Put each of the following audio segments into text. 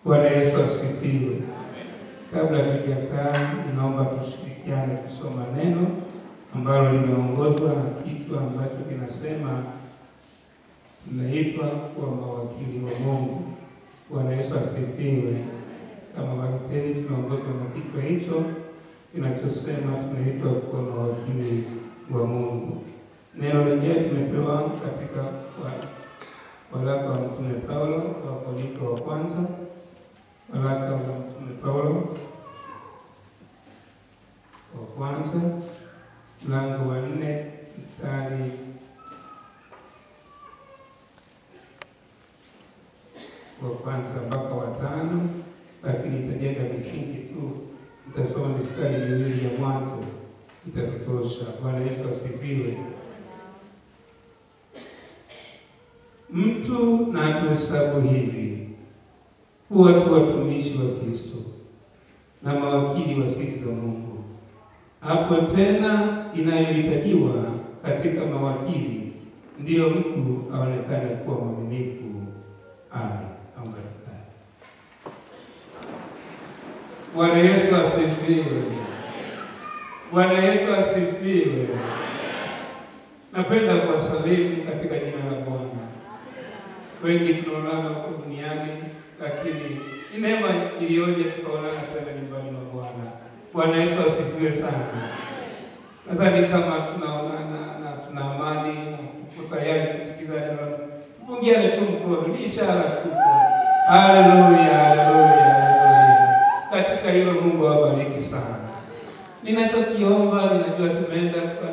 Bwana Yesu asifiwe. Kabla tujakaa, naomba tushirikiane kusoma neno ambalo limeongozwa na kichwa ambacho kinasema tunaitwa kuwa mawakili wa Mungu. Bwana Yesu asifiwe. Kama Walutheri tunaongozwa na kichwa hicho kinachosema tunaitwa kuwa mawakili wa Mungu. Neno lenyewe tumepewa katika waraka wa Mtume Paulo wa Korinto wa kwanza, waraka wa Mtume Paulo wa kwanza mlango wa 4 mstari wa kwanza mpaka wa 5, lakini itajenga misingi tu. Nitasoma mistari miwili ya mwanzo itatutosha. Bwana Yesu asifiwe. Mtu na atuhesabu hivi kuwa tu watumishi wa Kristo na mawakili wa siri za Mungu. Hapo tena inayohitajiwa katika mawakili ndiyo mtu aonekane kuwa mwaminifu. Amen. Bwana Yesu asifiwe. Bwana Yesu asifiwe. Napenda kuwasalimu katika jina la Bwana. Wengi tunaonana huko duniani, lakini ni neema iliyoje tukaonana tena nyumbani mwa Bwana. Bwana Yesu asifiwe sana. Nadhani kama tunaonana na tuna amani na tuko tayari kusikiza neno, tupungiane tu mkono, ni ishara kubwa. Haleluya, haleluya, haleluya. Katika hilo Mungu awabariki sana. Ninachokiomba, ninajua tumeenda kwa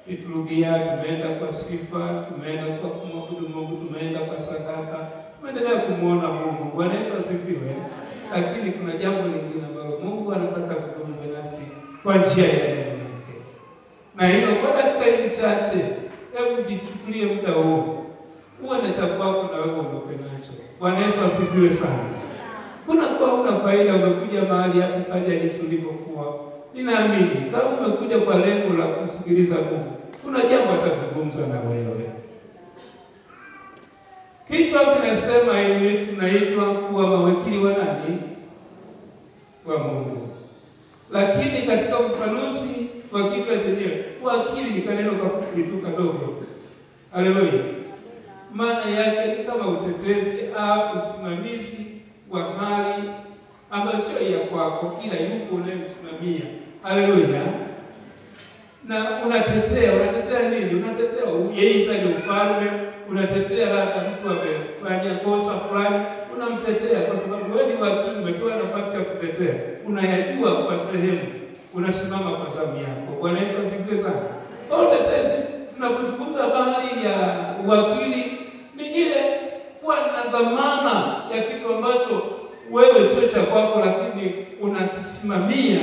liturujia, tumeenda kwa sifa, tumeenda kwa kumwabudu Mungu, tumeenda kwa sadaka, tumeendelea kumuona Mungu. Bwana Yesu asifiwe. Lakini kuna jambo lingine ambalo Mungu anataka zungumze nasi kwa njia ya neno lake. Na hilo kwa dakika hizi chache, hebu jichukulie muda huu. Uwe na cha kwako na wewe uondoke nacho. Bwana Yesu asifiwe sana. Kuna kwa una faida umekuja mahali hapa kaja Yesu ulivyokuwa. Ninaamini kama umekuja kwa lengo la kusikiliza Mungu, kuna jambo atazungumza na wewe. Kichwa kinasema hivi, tunaitwa kuwa mawakili wa nani? Wa Mungu. Lakini katika ufafanuzi wa kichwa chenyewe, wakili ni kaneno kafupi tu kadogo. Haleluya. Maana yake ni kama utetezi au usimamizi wa mali ambayo sio ya kwako, ila yuko unayemsimamia. Haleluya. Na unatetea nini? Unatetea uyeisa ni ufalme, unatetea labda mtu amefanya kosa fulani, unamtetea kwa sababu wewe ni wakili, umepewa nafasi ya kutetea. Unayajua kwa sehemu, unasimama kwa zamu yako. Bwana Yesu asifiwe sana. Kwa utetezi, tunapozungumza habari ya wakili ni ile kuwa na dhamana ya kitu ambacho wewe sio cha kwako, lakini unakisimamia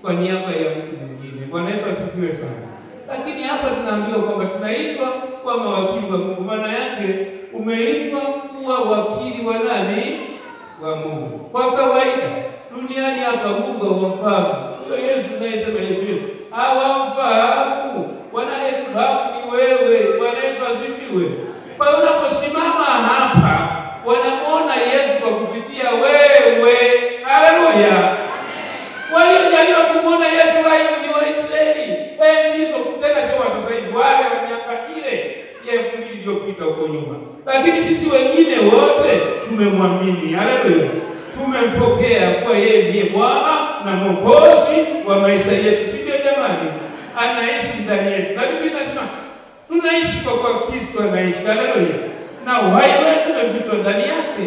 kwa niaba ya mtu mwingine. Bwana Yesu asifiwe sana. Lakini hapa tunaambiwa kwamba tunaitwa kwa mawakili wa Mungu. Maana yake umeitwa kuwa wakili wa nani? Wa Mungu. Kwa kawaida duniani hapa Mungu hawamfahamu. Huyo Yesu anayesema Yesu hawamfahamu. Wanayekufahamu ni wewe. Bwana Yesu asifiwe. Kwa hiyo unaposimama hapa wanamuona Yesu kwa kupitia wewe. Haleluya. Waliojaliwa kumuona Yesu live ni Waisraeli. Hizo tena sio sasa hivi, wale wa miaka ile ya 2000 iliyopita huko nyuma. Lakini sisi wengine wote tumemwamini. Haleluya. Tumempokea kwa yeye ndiye Bwana na Mwokozi wa maisha yetu. Sio jamani? Anaishi ndani yetu. Na Biblia inasema tunaishi kwa Kristo anaishi. Haleluya. Na uhai wetu umefichwa ndani yake.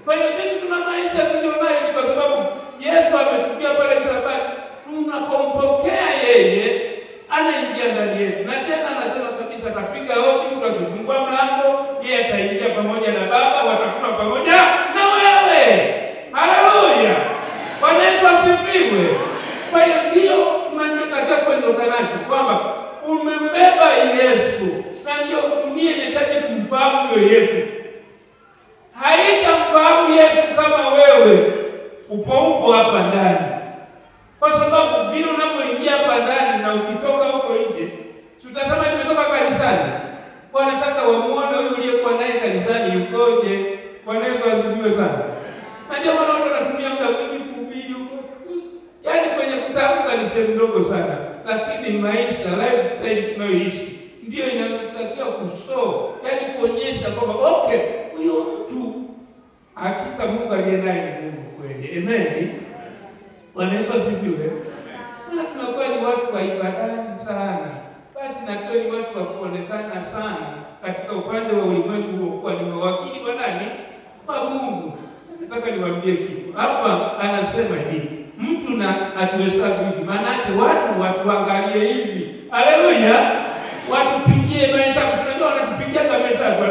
Kwa hiyo sisi tuna maisha tulionayo ni kwa sababu Yesu ametufia pale msalabani. Tunapompokea yeye, anaingia ndani yetu. Na tena anasema kabisa atapiga hodi, mtu akifungua mlango, yeye ataingia pamoja na Baba, watakula pamoja na wewe. Haleluya. Bwana Yesu asifiwe. Kwa hiyo ndio tunachotakiwa kuondoka nacho, kwamba umembeba Yesu. Na ndio dunia inataka kumfahamu huyo Yesu. Haitamfahamu Yesu kama wewe upo hapa ndani. Kwa sababu vile unapoingia hapa ndani na ukitoka huko nje, tutasema nimetoka kanisani. Wanataka wamuone huyu uliyekuwa naye kanisani yukoje. sehemu ndogo sana, lakini maisha, lifestyle tunayoishi ndio inatakiwa kushow, yaani kuonyesha kwamba okay, huyo mtu hakika Mungu aliye naye ni Mungu kweli. Amen. Bwana Yesu asifiwe. Na tunakuwa ni watu wa ibadani sana. Basi na tuwe ni watu wa kuonekana sana katika upande wa ulimwengu huo, kwa ni mawakili wa nani? Wa Mungu. Nataka niwaambie kitu. Hapa anasema hivi, mtu na atuhesabu hivi. Maana yake watu waangalie hivi. Haleluya. Watupigie mahesabu. Unajua wanatupigia kama mahesabu.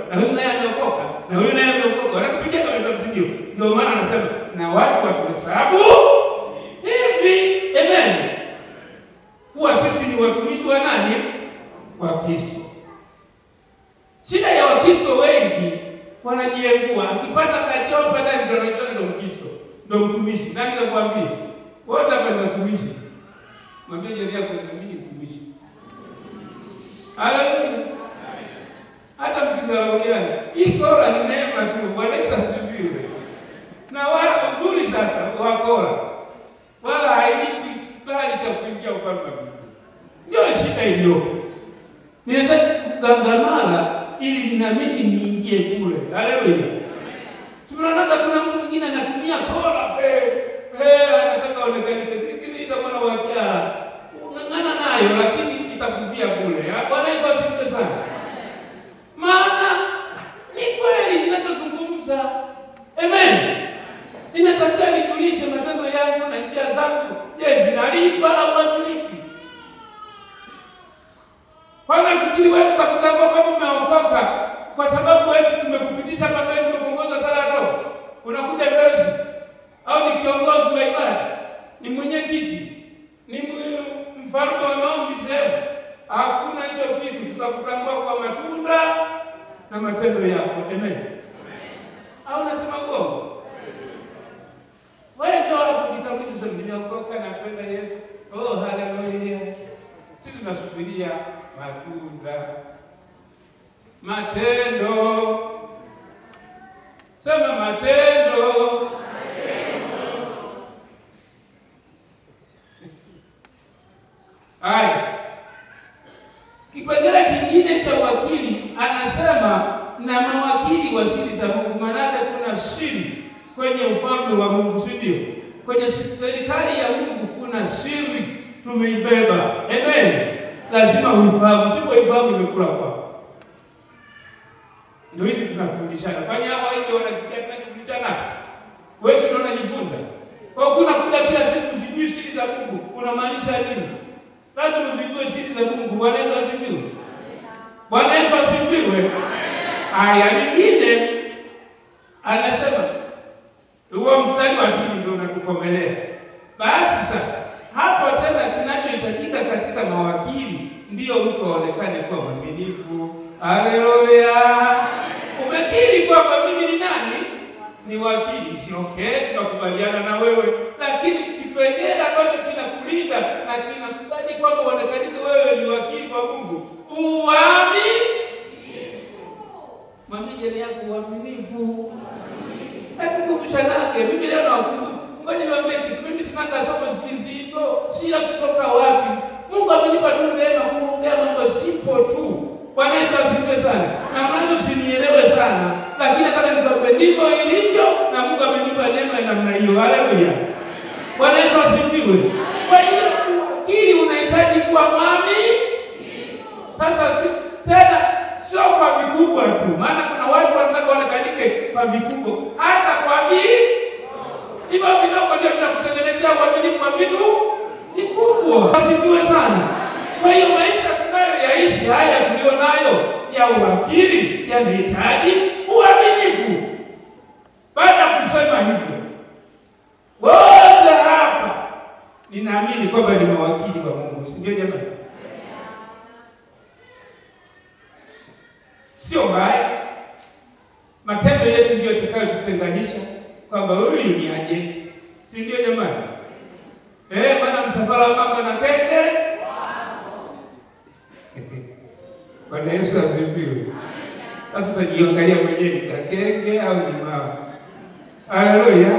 Na huyu naye ameokoka. Na huyu naye ameokoka. Wanatupigia kama mahesabu ndio. Ndio maana anasema na watu watuhesabu hivi. Amen. Kuwa sisi ni watumishi wa nani? Wa Kristo. Shida ya Wakristo wengi wanajiengua, akipata kachao padani ndio anajua ndio Mkristo, ndio mtumishi. Nani nakwambia? Wote hapa ni watumishi. Mwambie jirani yako mimi ni mtumishi. Haleluya. Hata mkizalauliana, hii kola ni neema tu. Bwana Yesu asifiwe. Na wala uzuri sasa wa kola wala hainipi kibali cha kuingia ufalme wa Mungu. Ndio shida hiyo. Ninataka kugangamala ili na mimi niingie kule. Haleluya. Tunaona kuna mtu mwingine anatumia kola anataka aonekane kisikini itakuwa na wakiara. Ungangana nayo lakini itakufia kule. Bwana Yesu asifiwe sana. Maana ni kweli ninachozungumza. Amen. Ninatakiwa nikulishe matendo yangu na njia zangu. Je, zinalipa au hazilipi? Wanafikiri wewe tutakutambua kama umeokoka kwa sababu wewe tumekupitisha pamoja, tumekuongoza sala roho. Unakuja Felsi au ni kiongozi wa ibada, ni mwenyekiti, ni mfalme wa maombi sehemu. Hakuna hicho kitu, tutakutambua kwa matunda na matendo yako. Amen. Au nasema uongo? Wewe ndio unajitambulisha sasa, nimeokoka na kwenda Yesu. Oh, haleluya. Sisi tunasubiria matunda. Matendo. Sema matendo. Haya. Kipengele kingine cha wakili anasema na mawakili wa siri za Mungu. Maana kuna siri kwenye ufalme wa Mungu, si ndio? Kwenye serikali ya Mungu kuna siri tumeibeba. Amen. Lazima uifahamu, usipoifahamu imekula kwako. Ndio hizi tunafundishana. Kwani hao wengi wanasikia tunafundishana? Wewe sio unajifunza. Kwa kuna kuja kila siku sijui siri za Mungu. Unamaanisha nini? Lazima uzijue siri za Mungu. Bwana Yesu asifiwe. Bwana Yesu asifiwe. Aya nyingine anasema huo mstari wa pili ndio unatukomelea. Basi sasa hapo tena kinachohitajika katika mawakili ndio mtu aonekane kuwa mwaminifu. Haleluya. Umekiri kwamba mimi ni nani? Ni wakili. Si okay, tunakubaliana na wewe, lakini kipengele ambacho kinakulinda na kinakubali kwamba uonekane wewe ni wakili kwa Mungu, uaminifu. Mwambie jirani yako uaminifu. Hatukumbushanage mimi leo nakumbuka. Ngoja niwaambie kitu, mimi sina kasoma zito, si la kutoka wapi. Mungu amenipa tu neema kuongea mambo simple tu. Bwana Yesu asifiwe sana. Na mwanzo sinielewe sana, lakini nataka nikwambie ndivyo ilivyo na Mungu amenipa neema ya namna hiyo. Haleluya. Bwana Yesu asifiwe. Kwa hiyo wakili unahitaji kuwa mwaminifu. Sasa tena sio kwa vikubwa tu, maana kuna watu wanataka waonekane kwa vikubwa, hata kwa hivyo vidogo ndio vinakutengenezea uaminifu wa vitu vikubwa. Asifiwe sana. Kwa hiyo maisha tunayoyaishi haya tulionayo ya uwakili yanahitaji uaminifu. Baada ya kusema hivyo, wote hapa ninaamini kwamba ni mawakili wa Mungu, si ndio jamani? Sio mbaya. Matendo yetu ndio yatakayotutenganisha kwamba huyu ni ajenti. Si ndio jamani? Maana msafara wa mama na kenge. Bwana Yesu asifiwe. Sasa tutajiangalia mwenyewe ni kenge au ni mama. Haleluya.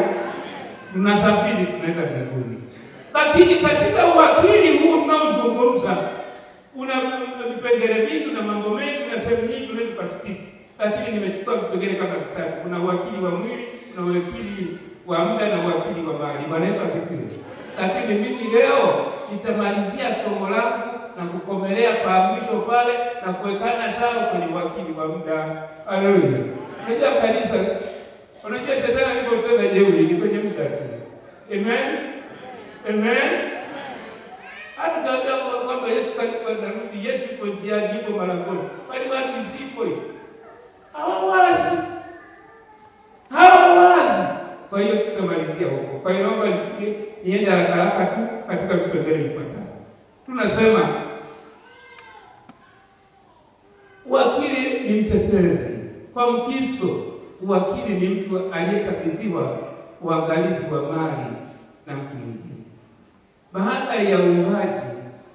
Tunasafiri tunaenda mbinguni. Lakini katika uwakili huu tunaozungumza una vipengele vingi na mambo mengi na sehemu nyingi unaweza kusikika. Lakini nimechukua vipengele kama vitatu. Kuna uwakili wa mwili, kuna uwakili wa muda na uwakili wa mali. Bwana Yesu asifiwe. Lakini mimi leo nitamalizia somo langu na kukomelea kwa mwisho pale na kuwekana sawa kwenye uwakili wa muda. Haleluya. Unajua kanisa, unajua shetani alipotenda jeuri ni kwenye muda tu. Amen. Amen. Hata kama kwamba Yesu kalikuwa anarudi, Yesu yuko njiani, yuko malangoni. Bali watu isipo hiyo. Hawawazi. Kwa hiyo tutamalizia huko. Kwa hiyo naomba niende haraka tu katika vipengele vifuatavyo. Tunasema wakili ni mtetezi. Kwa Mkristo, wakili ni mtu aliyekabidhiwa uangalizi wa mali na mtu mwingine. Baada ya uumbaji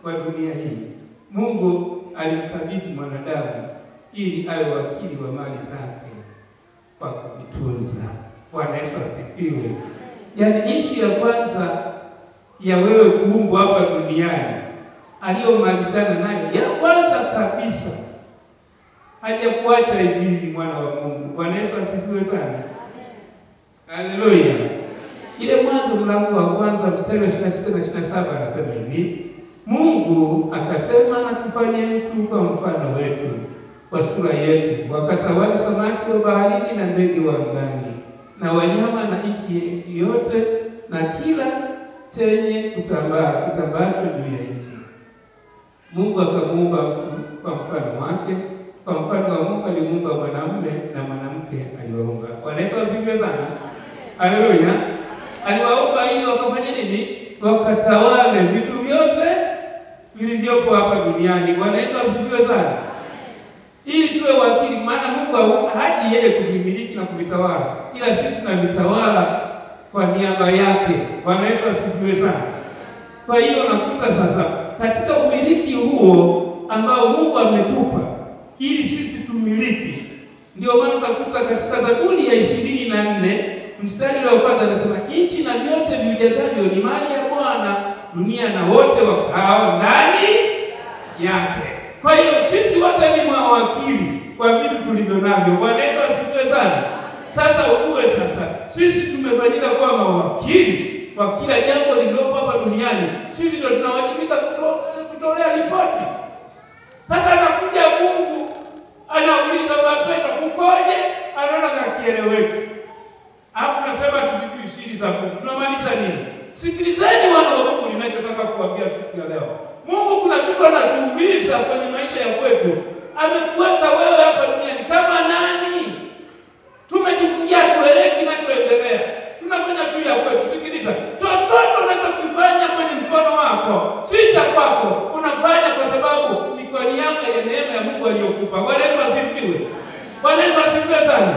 wa dunia hii, Mungu alimkabidhi mwanadamu ili awe wakili wa mali zake kwa kuvitunza. Bwana Yesu asifiwe. Yaani issue ya kwanza ya wewe kuumbwa hapa duniani aliyomalizana nayo ya kwanza kabisa, hajakuacha hivi mwana wa Mungu. Bwana Yesu asifiwe sana. Haleluya. Ile Mwanzo mlango wa kwanza mstari wa 26 na 27 anasema hivi: Mungu akasema, na tufanye mtu kwa mfano wetu, kwa sura yetu, wakatawale samaki wa baharini na ndege wa angani na wanyama na nchi yote na kila chenye kitambaacho juu ya nchi. Mungu akamuumba mtu kwa mfano wake, kwa mfano wa Mungu alimuumba mwanamume na mwanamke aliwaumba. Bwana Yesu asifiwe sana. Haleluya. Aliwaumba ili wakafanye nini? Wakatawale vitu vyote vilivyopo hapa duniani. Bwana Yesu asifiwe sana. Ili tuwe wakili, maana Mungu haji yeye kuvimiliki na kuvitawala, ila sisi tunavitawala kwa niaba yake. Bwana Yesu asifiwe sana. Kwa hiyo nakuta sasa katika umiliki huo ambao Mungu ametupa ili sisi tumiliki, ndio maana tutakuta katika Zaburi ya 24 mstari wa kwanza anasema, nchi na vyote vijazavyo ni mali ya Bwana, dunia na wote wakao ndani yake. Kwa hiyo sisi wote ni mawakili kwa vitu tulivyo navyo. Bwana Yesu asifiwe sana. Sasa ujue sasa sisi tumefanyika kuwa mawakili kwa kila jambo lililopo hapa duniani. Sisi ndio tunawajibika kutolea ripoti. Sasa anakuja Mungu anauliza, wapenda kukoje? Anaona kakieleweke. Alafu nasema tuzijui siri za Mungu. Tunamaanisha nini? Sikilizeni wana wa Mungu, ninachotaka kuambia siku ya leo. Mungu kuna vitu anatuuliza kwenye maisha ya kwetu. Amekuweka wewe hapa duniani kama nani? Tumejifungia tuelewe kinachoendelea. Tunafanya tu ya kwetu. Sikiliza. Chochote unachokifanya kwenye mkono wako si cha kwako. Unafanya kwa sababu ni kwa niaba ya neema ya Mungu aliyokupa. Bwana Yesu asifiwe. Bwana Yesu asifiwe sana.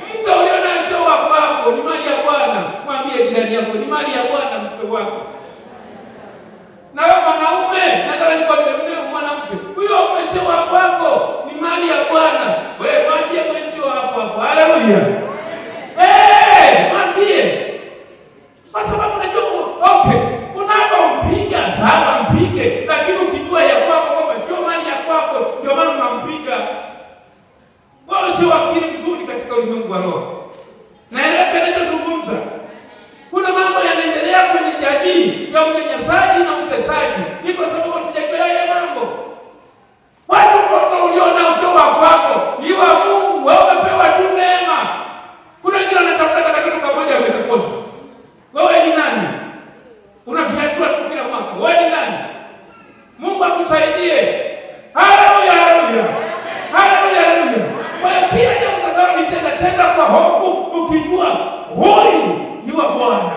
Mke uliona sio wako, ni mali ya Bwana. Mwambie jirani yako, ni mali ya Bwana mke wako. Na wewe mwanaume, nataka nikwambie wewe mwanamke, huyo mzee wako ni mali ya Bwana. Wewe mwambie mwenzio hapo. Haleluya. Mwambie. Kwa sababu unajua unapompiga sawa mpige, lakini ukijua ya kwako kwamba sio mali ya kwako, ndio maana unampiga. Wewe sio wakili mzuri katika ulimwengu wa roho. Na ile kinachozungumza, kuna mambo yanaendelea kwenye jamii ya unyanyasaji na utesaji. Ni kwa sababu hatujajua haya mambo. Watu wote uliona sio wako, ni wa Mungu. Wewe umepewa tu neema. Kuna wengine wanatafuta katoto kamoja wamekakosa. Wewe ni nani? Unafiatua tu kila mwaka. Wewe ni nani? Mungu akusaidie. Haleluya, haleluya. Haleluya, haleluya. Kwa hiyo kila jambo utakalo tenda kwa hofu, ukijua huyu ni wa Bwana.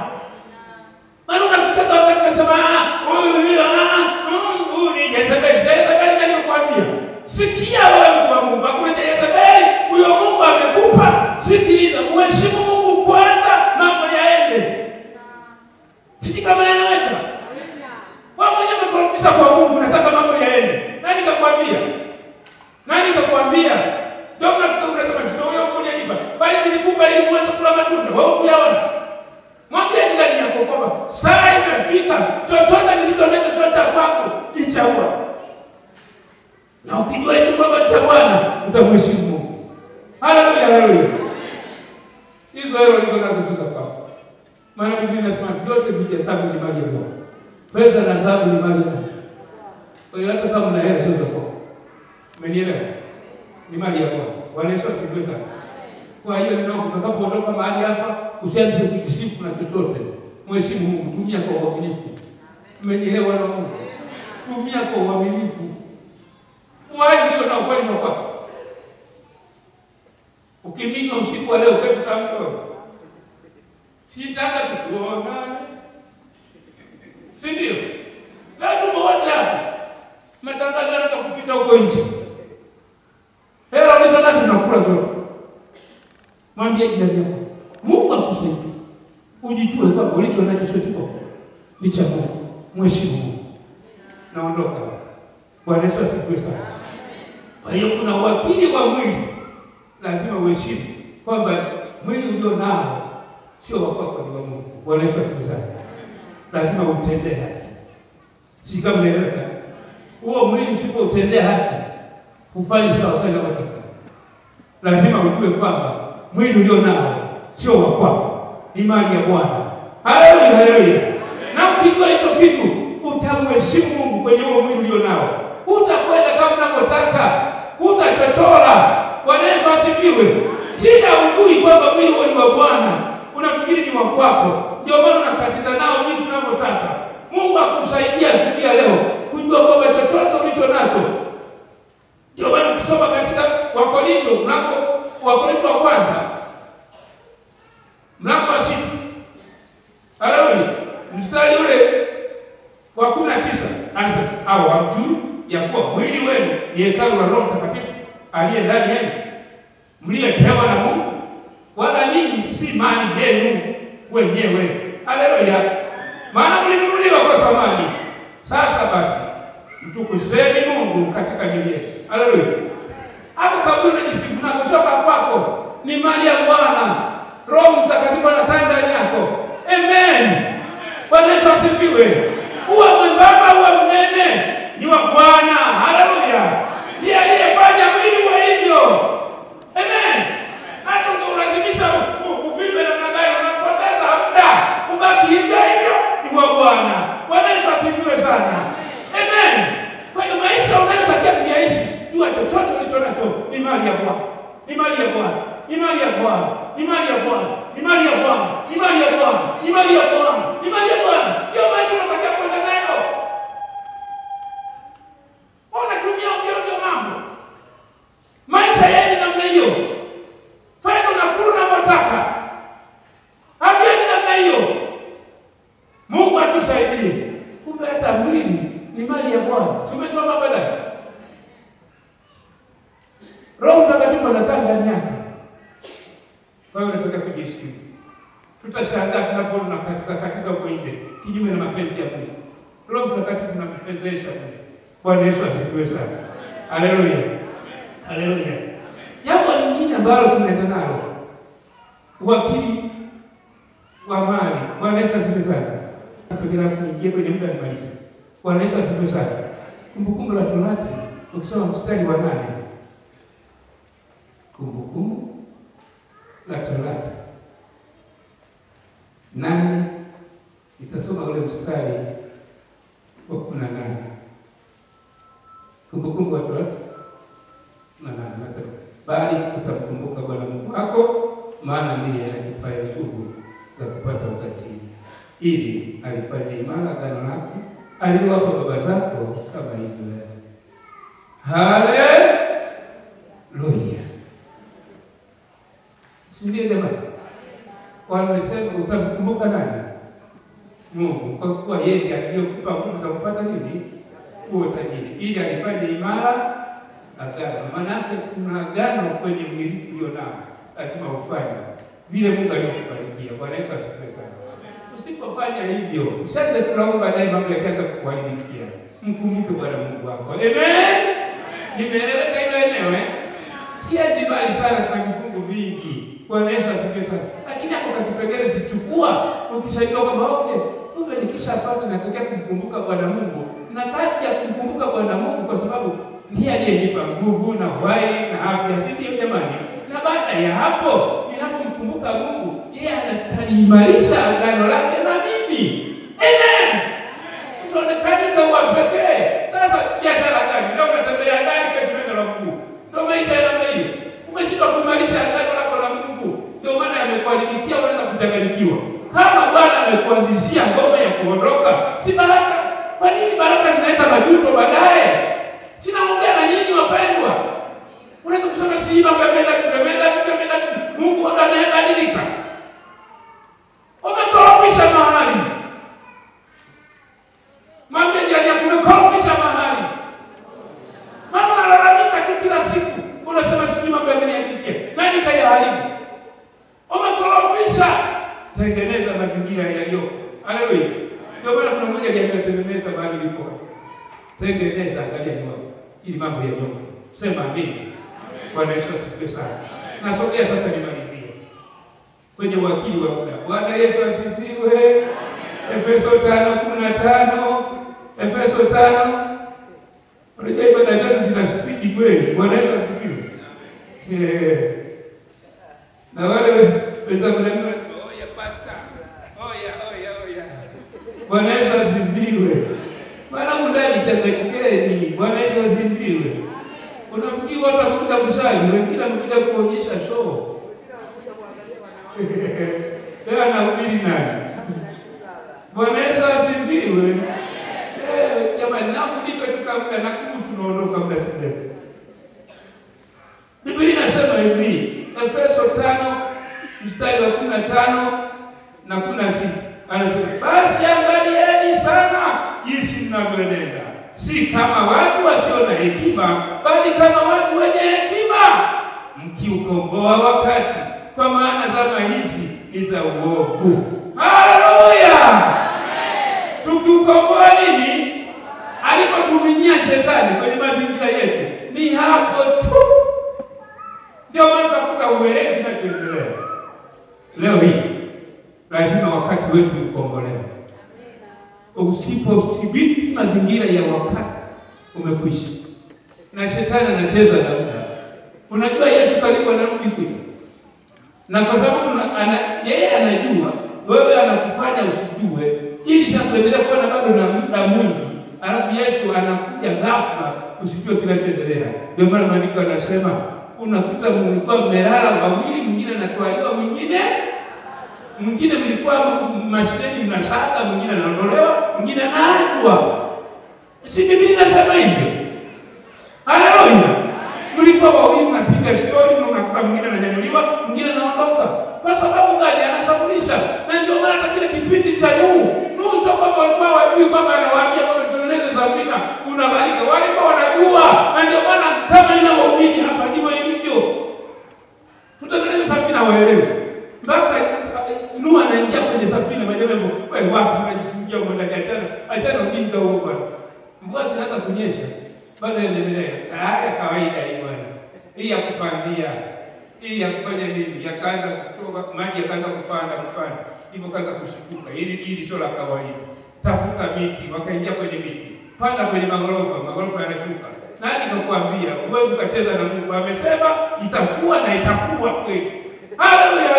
Maana unafika kwa wakati unasema huyu ni Jezebeli. Jezebeli ndio anakuambia. Sikia wewe mtu wa Mungu, hakuna Jezebeli. Huyo Mungu amekupa. Sikiliza, muheshimu Mungu kwanza, mambo yaende. Sisi kama naeleweka. Wewe mwenyewe umekorofisha kwa Mungu, unataka mambo yaende. Nani kakwambia? Nani kakwambia? Ndio mnafika unasema sio huyo Mungu alinipa, bali nilikupa ili muweze kula matunda. Wewe uyaona. Mwambie ndani yako kwamba saa imefika umefika. Chochote nilicho nacho sio cha kwangu, ni cha Bwana. Na ukijua hicho kwamba cha Bwana, utamheshimu Mungu. Haleluya, haleluya. Hizo hela hizo nazo sio za kwako. Maana Biblia inasema vyote vijazavyo ni mali ya Bwana. Fedha na dhahabu ni mali ya Bwana. Kwa hiyo hata kama una hela sio za kwako. Umenielewa? Ni mali ya Bwana. Bwana Yesu asifiwe sana. Kwa hiyo ninaomba utakapoondoka mahali hapa usianze kujisifu na chochote. Mheshimu Mungu, tumia kwa uaminifu. Umenielewa na Mungu? Tumia kwa uaminifu. Wao ndio na ukweli wa kwako. Ukiminywa usiku wa leo, kesho utamtoa. Sitaka tutuonane. Si ndio? La tumeona matangazo yanataka huko nje. Hela ulizo nazo tunakula zote. Mwambie jirani yako, Mungu akusaidie. Ujitue kwamba ulicho nacho sio chako. Ni cha Mungu. Mheshimu Mungu. Naondoka. Bwana Yesu asifiwe sana. Kwa hiyo kuna wakili wa mwili. Lazima uheshimu kwamba mwili ulio nao sio wako, ni wa Mungu. Bwana Yesu asifiwe sana. Lazima utendee haki. Si kama unaeleweka. Huo mwili usipo utendea haki, ufanye sawa sawa na wataka. Lazima ujue kwamba mwili ulio nao sio wako, ni mali ya Bwana. Haleluya, haleluya. Na ukijua hicho kitu, utamheshimu Mungu kwenye huo mwili ulio nao. Utakwenda kama unavyotaka, utachochora. Bwana Yesu asifiwe. Shida ujui kwamba mwili huo ni wa Bwana. Unafikiri ni wa kwako. Ndio maana unakatiza nao jinsi unavyotaka. Mungu akusaidia siku ya leo kujua kwamba chochote ulicho nacho. Ndio maana ukisoma katika Wakorinto, Wakorinto wa kwanza mlango wa 6. Haleluya. Mstari ule wa 19 anasema, "Au hamjui ya kuwa mwili wenu ni hekalu la Roho Mtakatifu aliye ndani yenu, mliyepewa na Mungu, wala ninyi si mali yenu wenyewe." Haleluya. Maana mlinunuliwa kwa thamani. Sasa basi mtukuzeni Mungu katika miili yenu. Haleluya. Hapo kabla unajisifu nako sio kwako, ni mali ya Bwana. Roho Mtakatifu anakaa ndani yako. Amen. Bwana Yesu asifiwe. Uwe mwembamba uwe mnene, ni wa Bwana. Haleluya. Ndiye aliyefanya mwili wa hivyo. Amen. Hata ungelazimisha uvimbe namna gani, unapoteza muda. Ubaki hivyo hivyo, ni wa Bwana. Bwana Yesu asifiwe sana. Amen. Kwa hiyo maisha unayotakia kuyaishi, jua chochote ulicho nacho ni mali ya Bwana. Ni mali ya Bwana. Ni mali ya Bwana. Ni mali ya Bwana. Ni mali ya Bwana. Ni mali ya Bwana. Ni mali ya Bwana. Ni mali ya Bwana. Ndio maisha unatakia kwenda nayo. Unatumia ovyo mambo. Maisha yenu namna hiyo. Fanya unakula unavyotaka. Havieni namna hiyo. Mungu atusaidie. Kumbe hata mwili ni mali ya Bwana. Si umesoma baadaye? Roho Mtakatifu anakaa ndani yake. Kwa hiyo unataka kujiheshimu. Tutashangaa tunapoona katiza huko nje kinyume na mapenzi ya Mungu. Roho Mtakatifu anakufezesha Mungu. Bwana Yesu asifiwe sana. Haleluya. Haleluya. Jambo lingine ambalo tunaenda nalo, wakili wa mali. Bwana Yesu asifiwe sana. Pengine niingie kwenye muda nimalize. Bwana Yesu asifiwe sana. Kumbukumbu la Torati ukisoma mstari wa 8. Kumbukumbu la Torati 8, nitasoma ule mstari wa 18. Kumbukumbu la Torati 8 nasema, "Bali utamkumbuka Bwana Mungu wako, maana ndiye akupaye nguvu za kupata utajiri, ili alifanye imara agano lake alilowapa baba zako kama hivyo leo." Haleluya. Sindio jamani? Wanasema utamkumbuka nani? Mungu, kwa kuwa yeye ndiye aliyekupa nguvu za kupata nini? Utajiri, ili alifanye imara agano. Maana yake kuna agano kwenye umiliki ulio nao, lazima ufanye vile Mungu aliyokubarikia. Bwana Yesu asifiwe sana. Usipofanya hivyo, usianze kulaumu baadaye mambo yakaanza kukuharibikia. Mkumbuke Bwana Mungu wako. Amen. Nimeeleweka hilo eneo eh? Siendi mbali sana kwa vifungu vingi. Bwana Yesu asifiwe sana. Lakini hapo kakipengele sichukua ukisaidia kwamba okay, kumbe nikishapata natakiwa kumkumbuka Bwana Mungu. Na kazi ya kumkumbuka Bwana Mungu kwa sababu ndiye aliyenipa nguvu na uhai na afya, si ndio jamani? Na baada ya hapo ninapomkumbuka Mungu, yeye ataliimarisha agano lake na mimi. Amen. Tuonekane kama pekee. Sasa biashara gani? Leo unatembelea gani kesho nenda la Mungu? Ndio maisha ya namna hiyo. Umeshindwa kuimarisha agano lako na Mungu. Ndio maana amekuharibikia, unaweza kuchanganyikiwa. Kama Bwana amekuanzishia ngome ya kuondoka, si baraka. Kwa nini baraka zinaleta majuto baadaye? Sinaongea na nyinyi wapendwa. Unaweza kusema si mambo yameenda. Mungu amebadilika. Umekorofisha mahali. Mambo ya kumekorofisha mahali. Mama analalamika tu kila siku. Unasema si mambo yameniharibia. Nani kayaharibu? Umekorofisha. Tengeneza mazingira yaliyo. Haleluya. Ndio maana kuna mmoja aliyetengeneza mahali lipo. Tengeneza, angalia ni wapi ili mambo yanyoke. Sema amini. Bwana Yesu asifiwe sana. Nasogea sasa nimalizie kwenye wakili wa muda. Bwana Yesu asifiwe. Efeso 5:15. Efeso 5. Unajua ibada zetu zina speed kweli. Bwana Yesu asifiwe. Na wale wenzangu na mimi wanasema oya pastor. Oya. Bwana Yesu asifiwe. Bwana mundani changanyikeni. Bwana Yesu asifiwe. Unafikiri watu wamekuja kusali, wengine wamekuja kuonyesha show. Leo anahubiri nani? Bwana Yesu asifiwe. Jamani, nakulipe tukamuda na kuhusu naondoka muda mrefu. Biblia inasema hivi, Efeso 5:15 na 16. Anasema, basi angalieni sana jinsi mnavyoenenda, si kama watu wasio na hekima, bali kama watu wenye hekima, mkiukomboa wakati, kwa maana zama hizi ni za uovu. Haleluya! Tukiukomboa nini? Alipotuminyia shetani kwenye mazingira yetu, ni hapo tu. Ndio maana tutakuta uwerevu kinachoendelea. Leo hii lazima wakati wetu ukombolewe. Usipothibiti mazingira ya wakati, umekwisha. Na shetani anacheza na muda. Unajua Yesu karibu anarudi kuja. Na kwa sababu yeye anajua, wewe anakufanya usijue, ili sasa uendelee kuwa na bado na muda mwingi. Alafu Yesu anakuja ghafla usijue kinachoendelea. Ndio maana maandiko yanasema unakuta mlikuwa mmelala wawili, mwingine anatwaliwa, mwingine mlikuwa mashineni mnasaga, mwingine anaondolewa, mwingine anaachwa. Si Biblia inasema hivyo? Haleluya. Mlikuwa wawili mnapiga story, mnakuta mwingine ananyanyuliwa, mwingine anaondoka. Kwa sababu gani? Anasabulisha. Na ndio maana hata kile kipindi cha Nuhu sio kwamba walikuwa wajui kwamba anawaambia kwamba tutengeneze safina unabalika. Walikuwa wanajua. Na ndio maana kama ninavyohubiri hapa ndivyo ilivyo. Tutengeneze safina waelewe. Mpaka Nuhu anaingia kwenye safina, majamaa wewe wapi unajifungia mwenda achana ujinga huo bwana. Mvua zinaanza kunyesha. Bado endelea. Haya kawaida hii bwana. Hii ya kupandia. Hii ya kufanya nini? Yakaanza kutoka maji, yakaanza kupanda. Hivyo kaanza kushuka. Hili sio la kawaida. Tafuta miti, wakaingia kwenye miti. Panda kwenye magorofa yanashuka. Nani kakuambia? Uwezo ukacheza na Mungu. Amesema itakuwa na itakuwa kweli. Haleluya.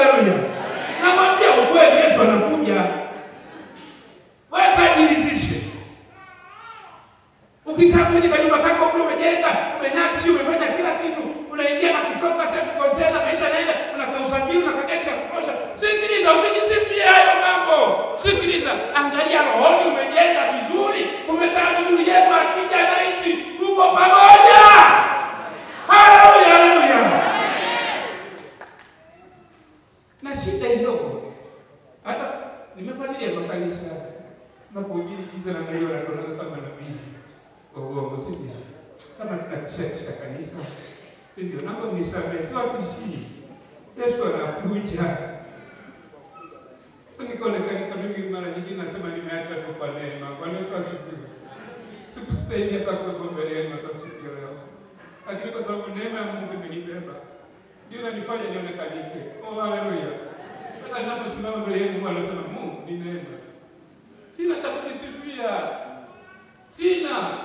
Namwambia ukweli, Yesu anakuja. Wewe kajiridhishe. Ukikaa kwenye kanyumba kako kule umejenga, umenakshi, umefanya kila kitu, unaingia na kutoka safe container, maisha yanaenda, unakaa usafiri, unakageti ya kutosha. Sikiliza, usijisifie hayo mambo. Sikiliza, angalia rohoni umejenga vizuri, umekaa vizuri, Yesu akija naiti, tuko pamoja. Haleluya. Na shida iliyoko, hata nimefuatilia makanisa na kuhubiri kiza na hiyo na kama nabii. Uongo sisi. Kama tunatisha kanisa. Ndio naomba mnisamehe, si watu si. Yesu anakuja. Sasa nikaonekana mimi mara nyingine nasema nimeacha tu kwa neema. Kwa Yesu asifiwe. Sikustahili hata kwa mbele yenu hata siku leo. Lakini kwa sababu neema ya Mungu imenibeba, ndio inanifanya nionekanike. Oh haleluya. Hata ninaposimama mbele yenu Mungu anasema Mungu ni neema. Sina cha kujisifia. Sina.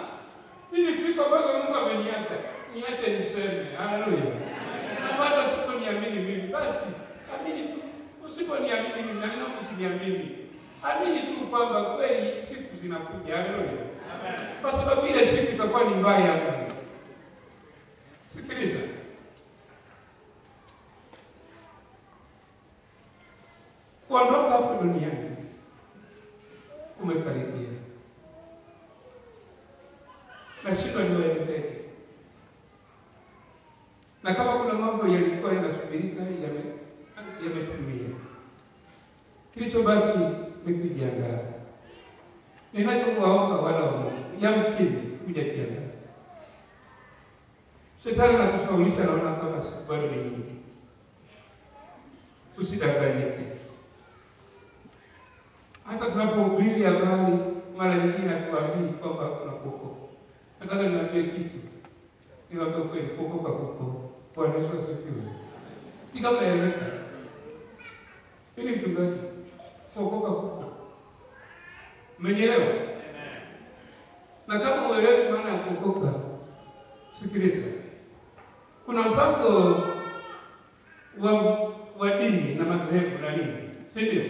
Hizi siku ambazo Mungu ameniacha, niache niseme. Haleluya. Na bado usiponiamini mimi, basi amini tu. Usiponiamini mimi, na usiniamini. Amini tu kwamba kweli siku zinakuja. Haleluya. Amen. Kwa sababu ile siku itakuwa ni mbaya mno. Sikiliza. Kuondoka hapa duniani umekaribia. Nashindwa niwaelezee. Na kama kuna mambo yalikuwa yanasubirika yametimia. Kilichobaki ni kujiandaa. Ninachokuwaomba wana wa Mungu, yamkini kujiandaa. Shetani anakushawishi anaona kama siku bado ni nyingi. Usidanganyike. Hata tunapohubiri habari mara nyingine hatuambii kwamba kuna kuokoka. Nataka niwaambie kitu. Niwaambie kweli kuokoka kuko. Bwana Yesu asifiwe. Si kama naeleweka. Mimi mchungaji. Kuokoka kuko. Umenielewa? Amen. Na kama uelewi maana ya kuokoka, sikiliza. Kuna mpango wa dini na madhehebu na nini. Si ndio?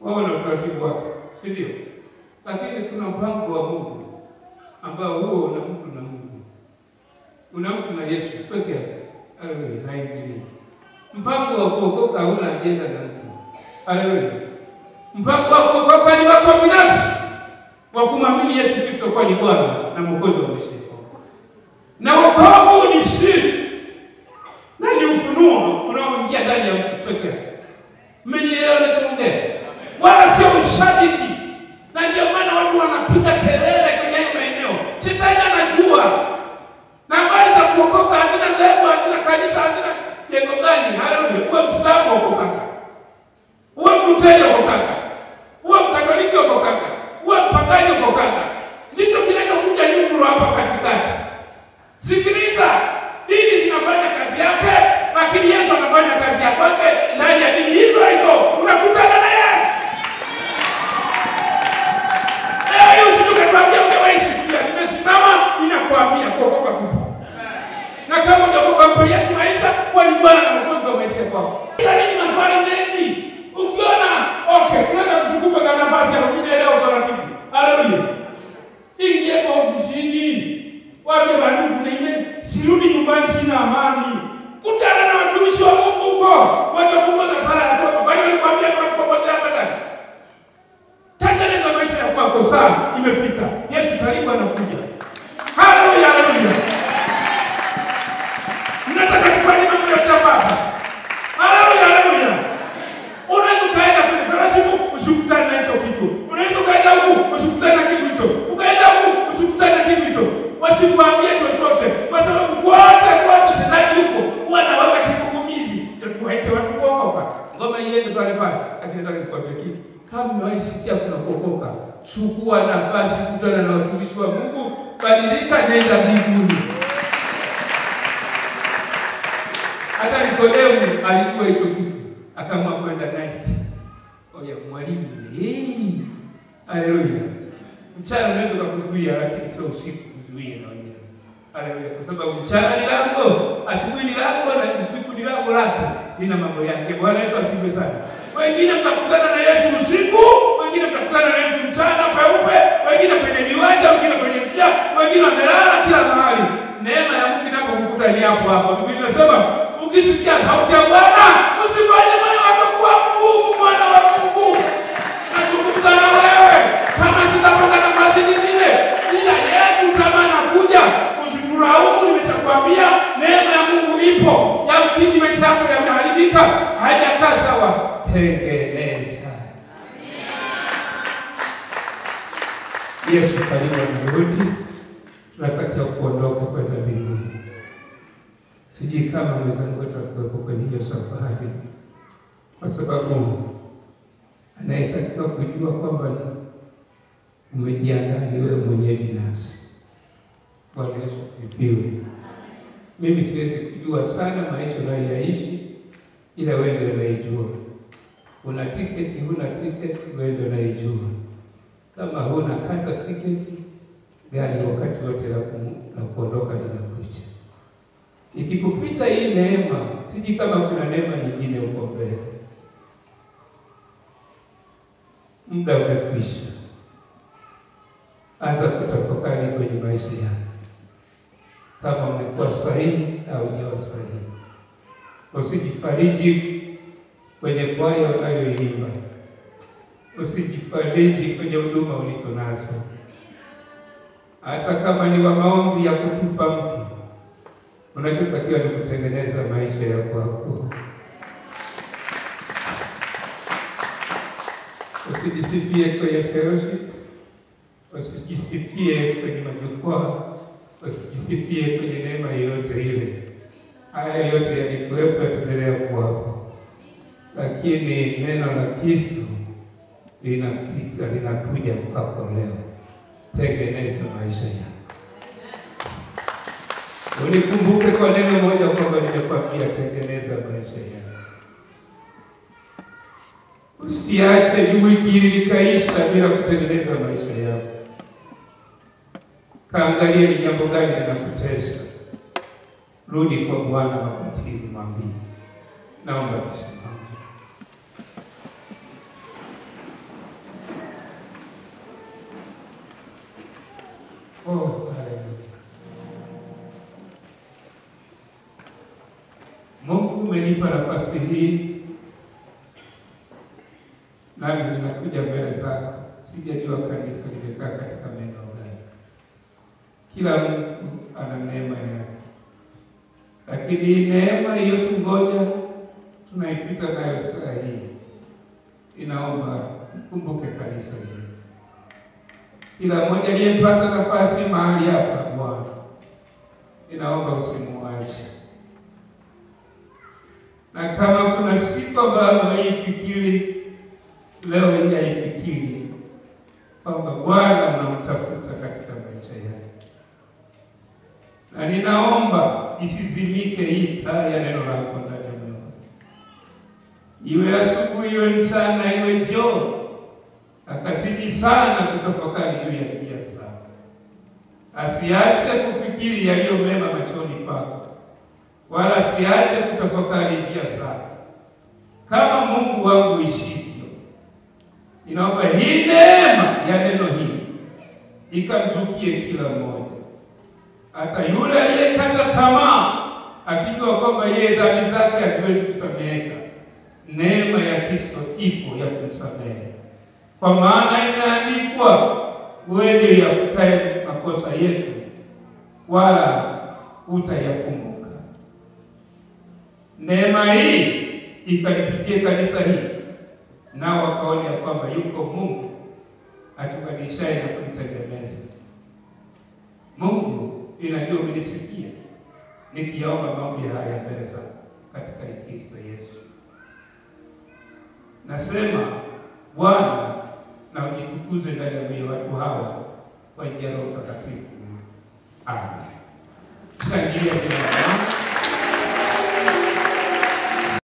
Wao na utaratibu wake, si ndio? Lakini kuna mpango wa Mungu ambao huo una mtu na Mungu. Una mtu na Yesu pekee yake. Haleluya, haingili. Mpango wa kuokoka hauna ajenda na mtu. Haleluya. Mpango wa kuokoka ni wako binafsi. Wa kumwamini Yesu Kristo kwa ni Bwana na Mwokozi wa maisha yako. Na wokovu ni siri. Na ni ufunuo unaoingia ndani ya mtu pekee yake. Mmenielewa ninachoongea? Wala sio ushabiki. Na ndio maana watu wanapiga kelele kwenye hayo maeneo. Shetani anajua. Na habari za kuokoka hazina dhehebu, hazina kanisa, hazina jengo gani. Haleluya. Uwe Muislamu ukokaka. Uwe Mlutheri ukokaka. Uwe Mkatoliki ukokaka. Uwe mpagani ukokaka. Ndicho kinachokuja nyumbani hapa katikati. Sikiliza. Dini zinafanya kazi yake, lakini Yesu anafanya kazi yake ndani ya dini hizo. Tunakutana na Yesu. Leo usitukaambia ungewaisikia. Nimesimama ninakuambia kuokoka kupo. Na kama utakopa Yesu maisha kwa ni Bwana na Mwokozi wa maisha yako. Ila ni maswali mengi. Ukiona tunaweza tusukupe kwa nafasi ya kuelewa utaratibu. Haleluya. Ingie kwa ofisini. Waambie bandugu nime sirudi nyumbani sina amani. Kutana na watumishi wa Mungu huko. Watakuongoza sala ya toba. Bali walikwambia tunakuongoza hapa ndani. Tengeneza maisha yako kwa saa imefika. Yesu karibu anakuja. Haleluya, haleluya. Mnataka kufanya mambo ya hapa. Haleluya, haleluya. Unaweza kaenda kwenye farasi usikutane na hicho kitu. Unaweza kaenda huko usikutane na kitu hicho. Ukaenda huko usikutane na kitu hicho. Wasikwambie chochote kwa sababu wote shetani huko wanaweka kigugumizi. Tuwaite watu kuokoka. Ngoma iende pale pale. Lakini nataka nikwambie kitu. Kama unaisikia kuna kuokoka, chukua nafasi kutana na watumishi wa Mungu, badilika nenda mbinguni. Hata Nikodemu alijua hicho kitu. Akaamua kwenda night. Oya mwalimu. Haleluya. Mchana unaweza kukuzuia lakini sio usiku kuzuia na wenyewe. Haleluya. Kwa sababu mchana ni lango, asubuhi ni lango na usiku ni lango lake. Nina mambo yake. Bwana Yesu asifiwe sana. Wengine mtakutana na Yesu usiku, wengine mtakutana na Yesu mchana peupe, wengine kwenye viwanja, wengine kwenye njia, wengine wamelala kila mahali. Neema ya Mungu inapokukuta ni hapo hapo. Biblia inasema, ukisikia sauti ya Bwana, usifanye moyo wako kuwa mgumu, mwana wa Mungu. Nazungumza na wewe, kama sitapata nafasi nyingine, ila Yesu kama anakuja, usitulaumu, nimeshakwambia neema ya Mungu ipo. Yamkini maisha yako yameharibika, hajakaa sawa. Tengeneza. Yesu karibu amerudi. Tunataka kuondoka kwenda mbinguni. Sijui kama mwenzangu atakuwepo kwenye hiyo safari. Kwa sababu anayetakiwa kujua kwamba umejiandaa ni wewe mwenyewe binafsi. Bwana Yesu asifiwe. Mimi siwezi kujua sana maisha unayoishi, ila wewe ndio unayejua. Una tiketi, huna tiketi, wewe ndio unayejua. Kama huna kata tiketi, gari wakati wote la kuondoka linakuja. Ikikupita hii neema, siji kama kuna neema nyingine huko mbele. Muda umekwisha. Anza kutafakari kwenye maisha yako, kama umekuwa sahihi au hujawa sahihi. Usijifariji kwenye kwaya unayoimba, usijifariji kwenye huduma ulizo nazo, hata kama ni wa maombi ya kutupa mtu. Unachotakiwa ni kutengeneza maisha ya kwako. Usijisifie kwenye fellowship, usijisifie kwenye majukwaa, usijisifie kwenye neema yoyote ile. Haya yote yalikuwepo, yataendelea kuwapo, lakini neno la Kristo linapita, linakuja kwako leo. Tengeneza maisha yako. Unikumbuke kwa neno moja kwamba nimekwambia tengeneza maisha yako. Usiache wiki hili likaisha bila kutengeneza maisha yako. Kaangalia ni jambo gani linakutesa. Rudi kwa Bwana makatibu, mwambie, naomba tusimame. Mungu umenipa nafasi hii, nami ninakuja mbele zako. Sijajua kanisa limekaa katika maeneo gani. Kila mtu ana neema yake, lakini neema hiyo tungoja tunaipita nayo saa hii. Inaomba kumbuke kanisa hili. Kila mmoja aliyepata nafasi mahali hapa, Bwana, inaomba usimuache. Na kama kuna siku ambayo haifikiri, leo hii haifikiri kwamba Bwana unamtafuta katika maisha yake. Na ninaomba isizimike hii taa ya neno lako ndani ya moyo. Iwe asubuhi, iwe mchana, iwe jioni, akazidi sana kutafakari juu ya njia zako. Asiache kufikiri yaliyo mema machoni pako, wala asiache kutafakari njia zako. Kama Mungu wangu ishivyo, inaomba hii neema ya neno hili ikamzukie kila mmoja, hata yule aliyekata tamaa akijua kwamba yeye dhambi zake haziwezi kusameheka. Neema ya Kristo ipo ya kumsamehe, kwa maana imeandikwa, wewe ndiye yafutaye makosa yetu wala hutayakumbuka. Neema hii ikalipitie kanisa hili, nao wakaona ya kwamba yuko Mungu atubadilishaye na kulitegemeza. Mungu, inajua umenisikia nikiomba maombi haya mbele zako katika Kristo Yesu. Nasema Bwana, na ujitukuze ndani ya mioyo watu hawa kwa njia ya Roho Mtakatifu. Amen. Shangilia tena.